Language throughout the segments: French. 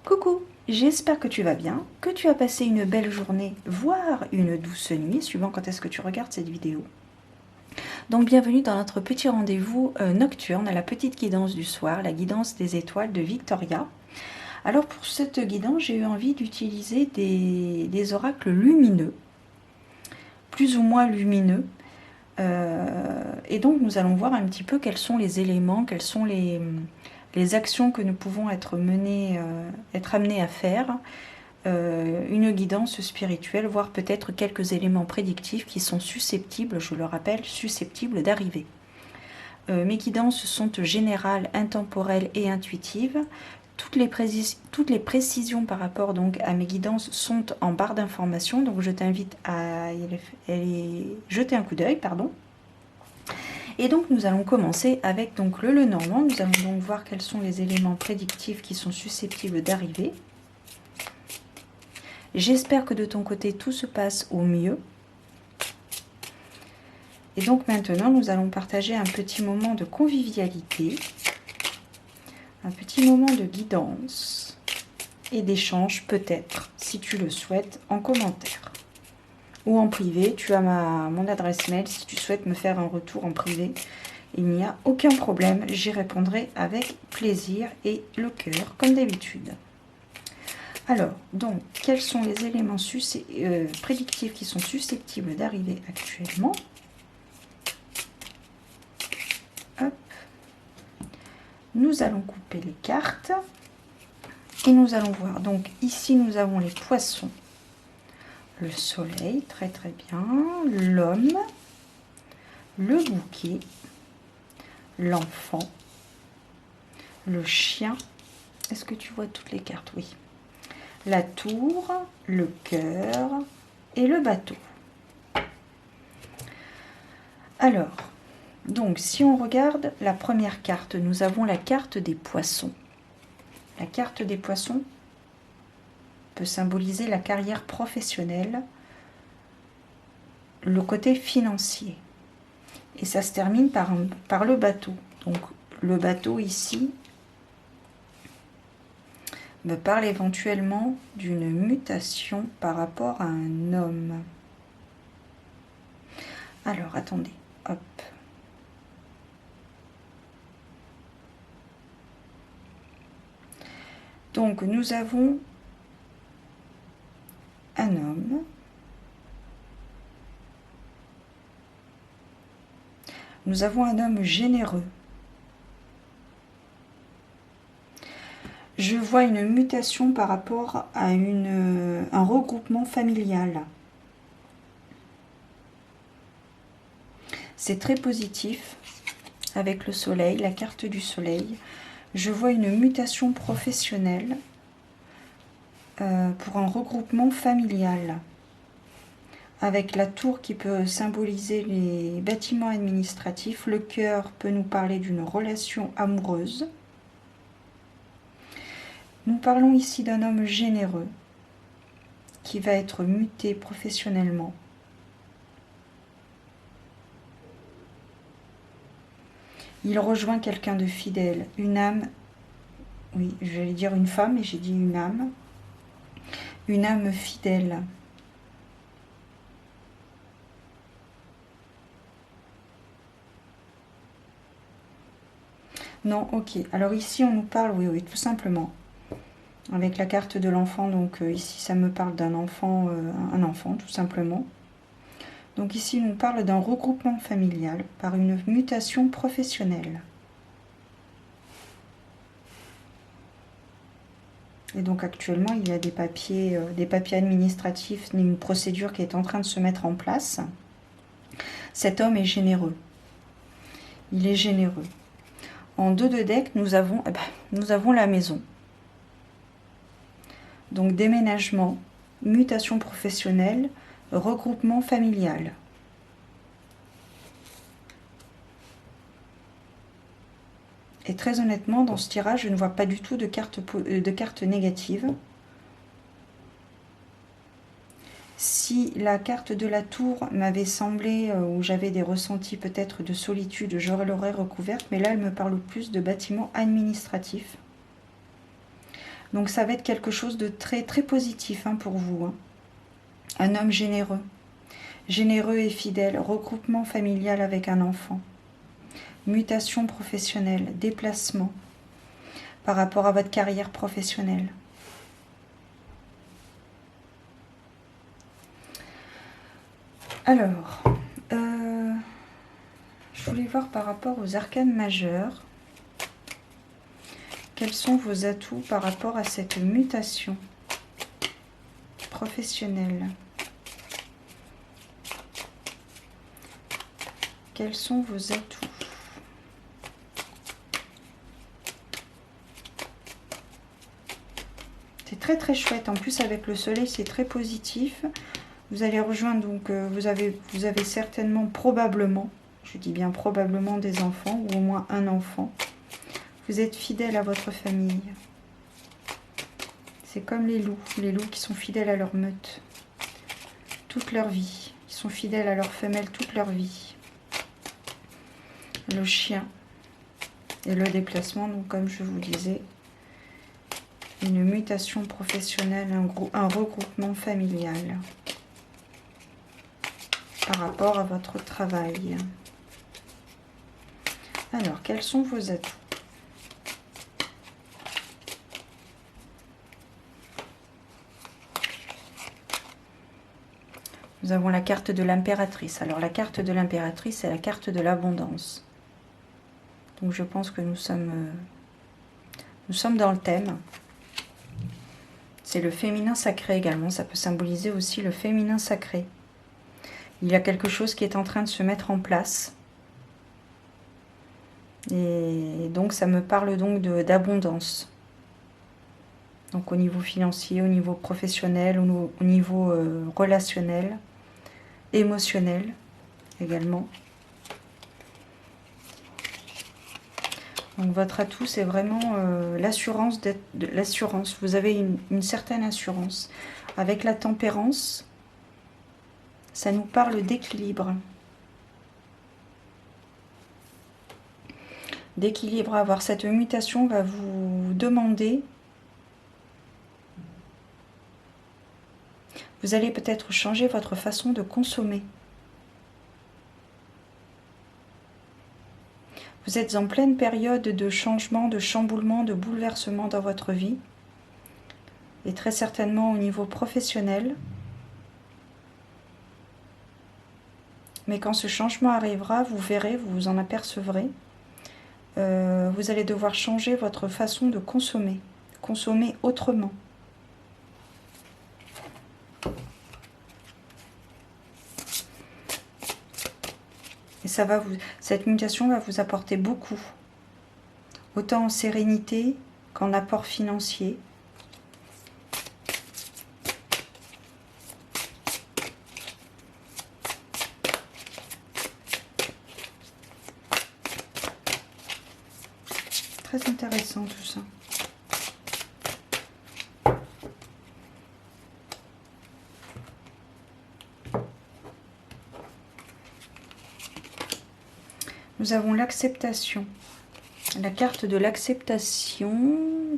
Coucou, j'espère que tu vas bien, que tu as passé une belle journée, voire une douce nuit, suivant quand est-ce que tu regardes cette vidéo. Donc bienvenue dans notre petit rendez-vous nocturne, la petite guidance du soir, la guidance des étoiles de Victoria. Alors pour cette guidance, j'ai eu envie d'utiliser des oracles lumineux, plus ou moins lumineux. Et donc nous allons voir un petit peu quels sont les éléments, quelles sont les actions que nous pouvons être amenés à faire. Une guidance spirituelle, voire peut-être quelques éléments prédictifs qui sont susceptibles, je le rappelle, susceptibles d'arriver. Mes guidances sont générales, intemporelles et intuitives. Toutes les précisions par rapport donc à mes guidances sont en barre d'informations, donc je t'invite à y jeter un coup d'œil, pardon. Et donc nous allons commencer avec donc le Lenormand. Nous allons donc voir quels sont les éléments prédictifs qui sont susceptibles d'arriver. J'espère que de ton côté tout se passe au mieux. Et donc maintenant nous allons partager un petit moment de convivialité, un petit moment de guidance et d'échange peut-être, si tu le souhaites, en commentaire. Ou en privé, tu as mon adresse mail si tu souhaites me faire un retour en privé. Il n'y a aucun problème, j'y répondrai avec plaisir et le cœur comme d'habitude. Alors, donc, quels sont les éléments prédictifs qui sont susceptibles d'arriver actuellement? Hop. Nous allons couper les cartes et nous allons voir. Donc, ici, nous avons les poissons, le soleil, très très bien, l'homme, le bouquet, l'enfant, le chien. Est-ce que tu vois toutes les cartes? Oui. La tour, le cœur et le bateau. Alors, donc si on regarde la première carte, nous avons la carte des poissons. La carte des poissons peut symboliser la carrière professionnelle, le côté financier. Et ça se termine par le bateau. Donc le bateau ici me parle éventuellement d'une mutation par rapport à un homme. Alors, attendez, hop. Donc, nous avons un homme. Nous avons un homme généreux. Je vois une mutation par rapport à un regroupement familial. C'est très positif avec le soleil, la carte du soleil. Je vois une mutation professionnelle pour un regroupement familial. Avec la tour qui peut symboliser les bâtiments administratifs. Le cœur peut nous parler d'une relation amoureuse. Nous parlons ici d'un homme généreux qui va être muté professionnellement. Il rejoint quelqu'un de fidèle, une âme, oui, j'allais dire une femme, mais j'ai dit une âme fidèle. Non, ok. Alors ici, on nous parle, oui, tout simplement. Avec la carte de l'enfant, donc ici, ça me parle d'un enfant, un enfant, tout simplement. Donc ici, on nous parle d'un regroupement familial par une mutation professionnelle. Et donc actuellement, il y a des papiers administratifs, une procédure qui est en train de se mettre en place. Cet homme est généreux. Il est généreux. En 2 de deck, nous avons la maison. Donc déménagement, mutation professionnelle, regroupement familial. Et très honnêtement, dans ce tirage, je ne vois pas du tout de carte négative. Si la carte de la tour m'avait semblé, où j'avais des ressentis peut-être de solitude, je l'aurais recouverte, mais là, elle me parle plus de bâtiments administratifs. Donc ça va être quelque chose de très très positif hein, pour vous. Hein. Un homme généreux. Généreux et fidèle. Regroupement familial avec un enfant. Mutation professionnelle. Déplacement par rapport à votre carrière professionnelle. Alors, je voulais voir par rapport aux arcanes majeures. Quels sont vos atouts par rapport à cette mutation professionnelle? Quels sont vos atouts? C'est très très chouette. En plus avec le soleil, c'est très positif. Vous allez rejoindre, donc vous avez certainement, probablement, je dis bien probablement des enfants, ou au moins un enfant. Vous êtes fidèle à votre famille. C'est comme les loups qui sont fidèles à leur meute toute leur vie. Ils sont fidèles à leur femelle toute leur vie. Le chien et le déplacement, donc comme je vous disais, une mutation professionnelle, un regroupement familial par rapport à votre travail. Alors, quels sont vos atouts? Nous avons la carte de l'impératrice. Alors, la carte de l'impératrice, c'est la carte de l'abondance. Donc, je pense que nous sommes dans le thème. C'est le féminin sacré également. Ça peut symboliser aussi le féminin sacré. Il y a quelque chose qui est en train de se mettre en place. Et donc, ça me parle donc d'abondance. Donc, au niveau financier, au niveau professionnel, au niveau relationnel, émotionnel également. Donc, votre atout, c'est vraiment l'assurance. L'assurance. Vous avez une certaine assurance. Avec la tempérance, ça nous parle d'équilibre. D'équilibre. Avoir cette mutation va vous demander... Vous allez peut-être changer votre façon de consommer. Vous êtes en pleine période de changement, de chamboulement, de bouleversement dans votre vie. Et très certainement au niveau professionnel. Mais quand ce changement arrivera, vous verrez, vous vous en apercevrez. Vous allez devoir changer votre façon de consommer. Consommer autrement. Et ça va cette mutation va vous apporter beaucoup. Autant en sérénité qu'en apport financier. Très intéressant tout ça. Nous avons l'acceptation. La carte de l'acceptation.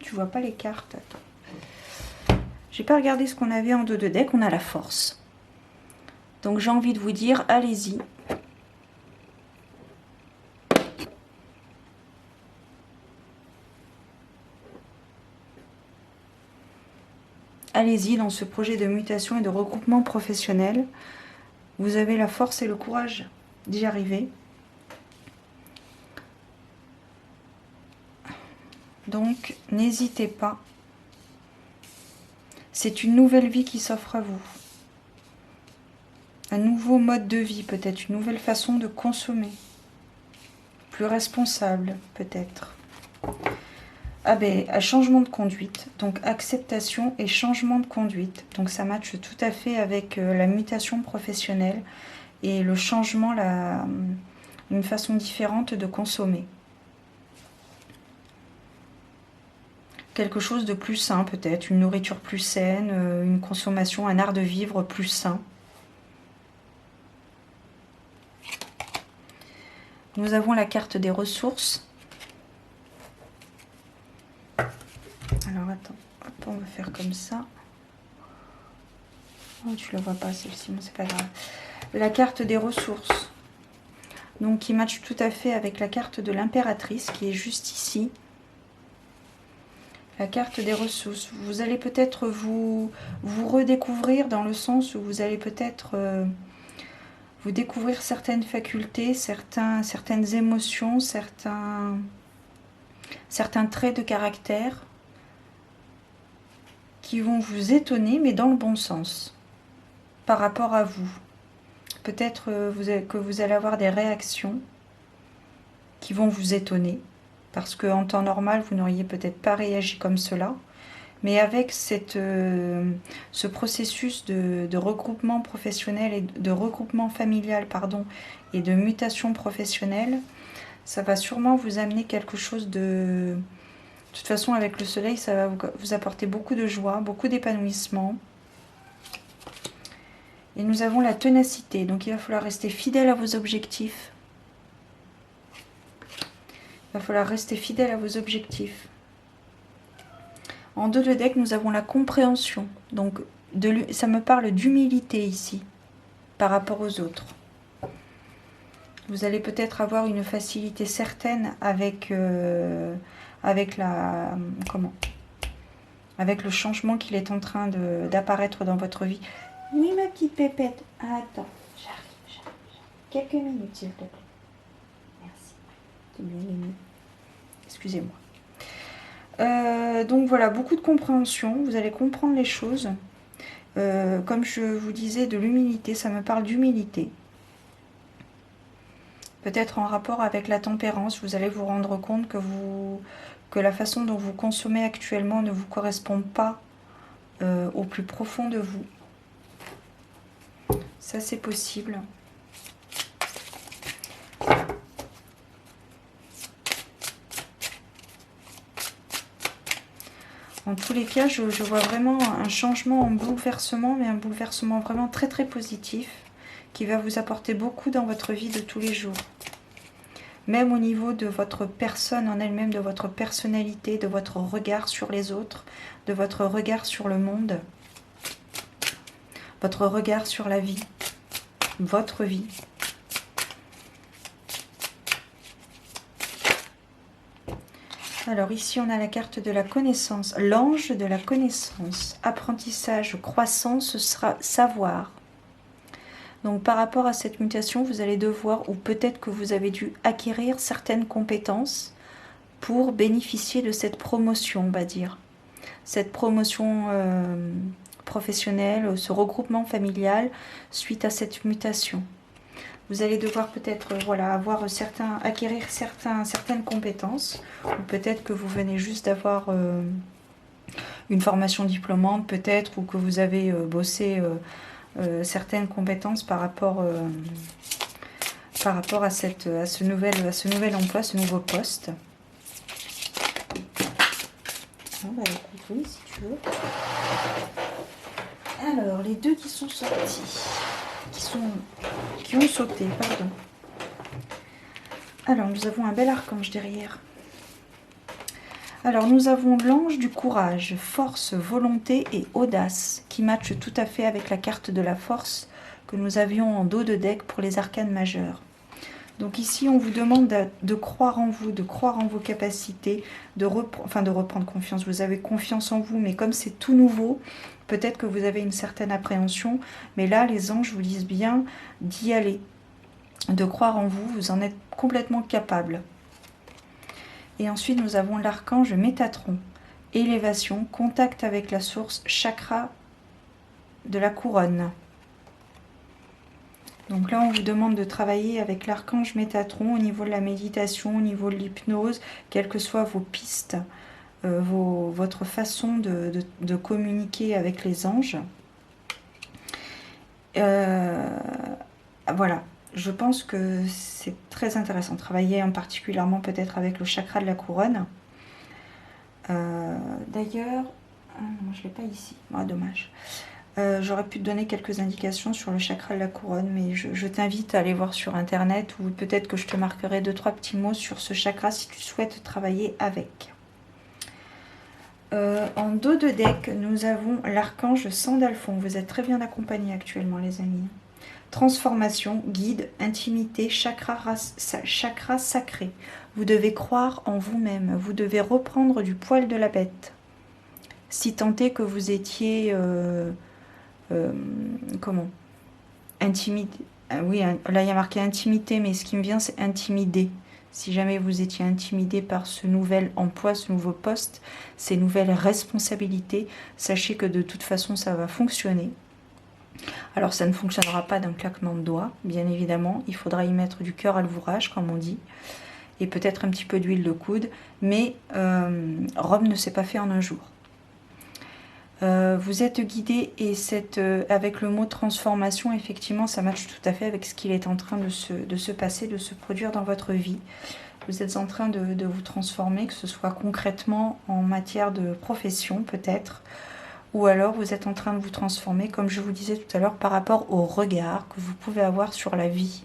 Tu vois pas les cartes. Attends. J'ai pas regardé ce qu'on avait en dos de deck. On a la force. Donc j'ai envie de vous dire, allez-y. Allez-y dans ce projet de mutation et de regroupement professionnel. Vous avez la force et le courage d'y arriver. Donc, n'hésitez pas. C'est une nouvelle vie qui s'offre à vous. Un nouveau mode de vie, peut-être. Une nouvelle façon de consommer. Plus responsable, peut-être. Ah ben, un changement de conduite. Donc, acceptation et changement de conduite. Donc, ça matche tout à fait avec la mutation professionnelle et le changement, une façon différente de consommer. Quelque chose de plus sain peut-être, une nourriture plus saine, une consommation, un art de vivre plus sain. Nous avons la carte des ressources. Alors attends, Hop, on va faire comme ça. Oh, tu la vois pas celle-ci, mais c'est pas grave. La carte des ressources. Donc qui match tout à fait avec la carte de l'impératrice qui est juste ici. La carte des ressources. Vous allez peut-être vous redécouvrir dans le sens où vous allez peut-être vous découvrir certaines facultés, certaines émotions, certains traits de caractère qui vont vous étonner, mais dans le bon sens, par rapport à vous. Peut-être que vous allez avoir des réactions qui vont vous étonner, parce qu'en temps normal, vous n'auriez peut-être pas réagi comme cela. Mais avec ce processus de regroupement professionnel et de regroupement familial, pardon, et de mutation professionnelle, ça va sûrement vous amener quelque chose de... De toute façon, avec le soleil, ça va vous apporter beaucoup de joie, beaucoup d'épanouissement. Et nous avons la ténacité, donc il va falloir rester fidèle à vos objectifs. Il va falloir rester fidèle à vos objectifs. En dos de deck, nous avons la compréhension. Donc, ça me parle d'humilité ici, par rapport aux autres. Vous allez peut-être avoir une facilité certaine avec avec le changement qu'il est en train d'apparaître dans votre vie. Oui, ma petite pépette. Attends, j'arrive. Quelques minutes, s'il te plaît. Merci. C'est bien aimé. Excusez-moi. Donc voilà, beaucoup de compréhension. Vous allez comprendre les choses. Comme je vous disais, de l'humilité. Ça me parle d'humilité. Peut-être en rapport avec la tempérance, vous allez vous rendre compte que la façon dont vous consommez actuellement ne vous correspond pas au plus profond de vous. Ça, c'est possible. En tous les cas, je vois vraiment un changement, un bouleversement, mais un bouleversement vraiment très très positif qui va vous apporter beaucoup dans votre vie de tous les jours. Même au niveau de votre personne en elle-même, de votre personnalité, de votre regard sur les autres, de votre regard sur le monde, votre regard sur la vie, votre vie. Alors ici, on a la carte de la connaissance, l'ange de la connaissance, apprentissage, croissance, savoir. Donc par rapport à cette mutation, vous allez devoir, ou peut-être que vous avez dû acquérir certaines compétences pour bénéficier de cette promotion, on va dire. Cette promotion professionnelle, ce regroupement familial suite à cette mutation. Vous allez devoir peut-être acquérir certaines compétences, ou peut-être que vous venez juste d'avoir une formation diplômante, peut-être, ou que vous avez bossé certaines compétences par rapport à ce nouvel emploi, ce nouveau poste. Ah bah écoute, oui, si tu veux. Alors, les deux qui sont sortis, qui ont sauté, pardon. Alors, nous avons un bel archange derrière. Alors, nous avons l'ange du courage, force, volonté et audace, qui matche tout à fait avec la carte de la force que nous avions en dos de deck pour les arcanes majeures. Donc ici, on vous demande de croire en vous, de croire en vos capacités, de reprendre confiance. Vous avez confiance en vous, mais comme c'est tout nouveau, peut-être que vous avez une certaine appréhension. Mais là, les anges vous disent bien d'y aller, de croire en vous. Vous en êtes complètement capable. Et ensuite, nous avons l'archange Métatron. Élévation, contact avec la source, chakra de la couronne. Donc là, on vous demande de travailler avec l'archange Métatron au niveau de la méditation, au niveau de l'hypnose, quelles que soient vos pistes, votre façon de communiquer avec les anges. Voilà, je pense que c'est très intéressant. Travailler particulièrement peut-être avec le chakra de la couronne. D'ailleurs, je ne l'ai pas ici, dommage. J'aurais pu te donner quelques indications sur le chakra de la couronne, mais je t'invite à aller voir sur internet, ou peut-être que je te marquerai 2-3 petits mots sur ce chakra si tu souhaites travailler avec. En dos de deck, nous avons l'archange Sandalphon. Vous êtes très bien accompagnés actuellement, les amis. Transformation, guide, intimité, chakra sacré. Vous devez croire en vous-même. Vous devez reprendre du poil de la bête. Si tant est que vous étiez... comment intimidé. Oui, là il y a marqué intimité, mais ce qui me vient c'est intimider. Si jamais vous étiez intimidé par ce nouvel emploi, ce nouveau poste, ces nouvelles responsabilités, sachez que de toute façon ça va fonctionner. Alors ça ne fonctionnera pas d'un claquement de doigts, bien évidemment. Il faudra y mettre du cœur à l'ouvrage, comme on dit, et peut-être un petit peu d'huile de coude. Mais Rome ne s'est pas fait en un jour. Vous êtes guidé et avec le mot transformation, effectivement, ça matche tout à fait avec ce qu'il est en train de se passer, de se produire dans votre vie. Vous êtes en train de vous transformer, que ce soit concrètement en matière de profession peut-être, ou alors vous êtes en train de vous transformer, comme je vous disais tout à l'heure, par rapport au regard que vous pouvez avoir sur la vie,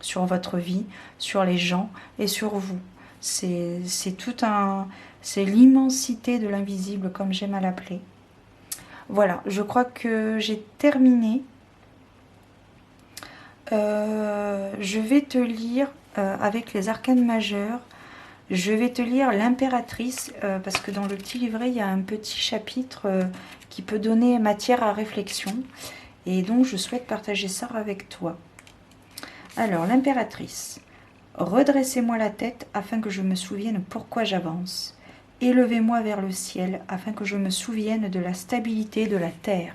sur votre vie, sur les gens et sur vous. C'est l'immensité de l'invisible, comme j'aime à l'appeler. Voilà, je crois que j'ai terminé. Je vais te lire avec les arcanes majeures. Je vais te lire l'impératrice parce que dans le petit livret, il y a un petit chapitre qui peut donner matière à réflexion. Et donc, je souhaite partager ça avec toi. Alors, l'impératrice. Redressez-moi la tête afin que je me souvienne pourquoi j'avance. Élevez-moi vers le ciel afin que je me souvienne de la stabilité de la terre.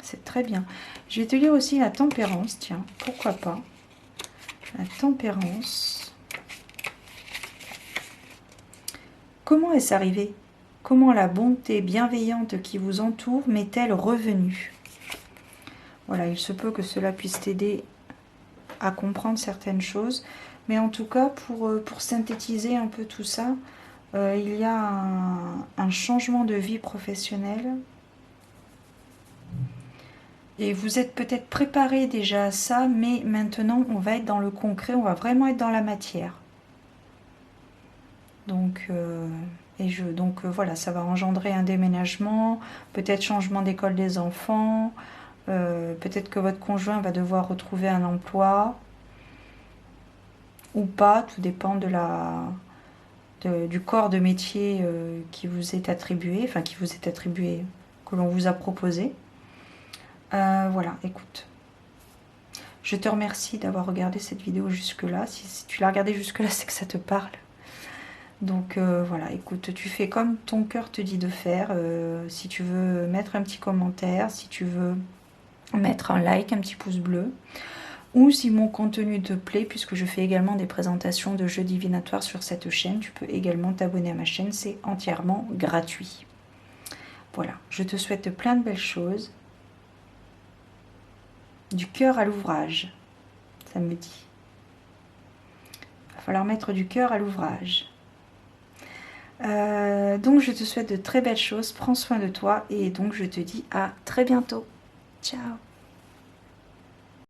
C'est très bien. Je vais te lire aussi la tempérance, tiens, pourquoi pas. La tempérance. Comment est-ce arrivé? Comment la bonté bienveillante qui vous entoure m'est-elle revenue? Voilà, il se peut que cela puisse t'aider à comprendre certaines choses. Mais en tout cas, pour synthétiser un peu tout ça, il y a un changement de vie professionnelle. Et vous êtes peut-être préparé déjà à ça, mais maintenant on va être dans le concret, on va vraiment être dans la matière. Donc, voilà, ça va engendrer un déménagement, peut-être changement d'école des enfants, peut-être que votre conjoint va devoir retrouver un emploi, ou pas, tout dépend du corps de métier qui vous est attribué, que l'on vous a proposé. Voilà, écoute. Je te remercie d'avoir regardé cette vidéo jusque-là. Si tu l'as regardée jusque-là, c'est que ça te parle. Donc voilà, écoute, tu fais comme ton cœur te dit de faire. Si tu veux mettre un petit commentaire, si tu veux mettre un like, un petit pouce bleu. Ou si mon contenu te plaît, puisque je fais également des présentations de jeux divinatoires sur cette chaîne, tu peux également t'abonner à ma chaîne, c'est entièrement gratuit. Voilà, je te souhaite plein de belles choses. Du cœur à l'ouvrage, ça me dit. Il va falloir mettre du cœur à l'ouvrage. Donc je te souhaite de très belles choses, prends soin de toi et donc je te dis à très bientôt. Ciao.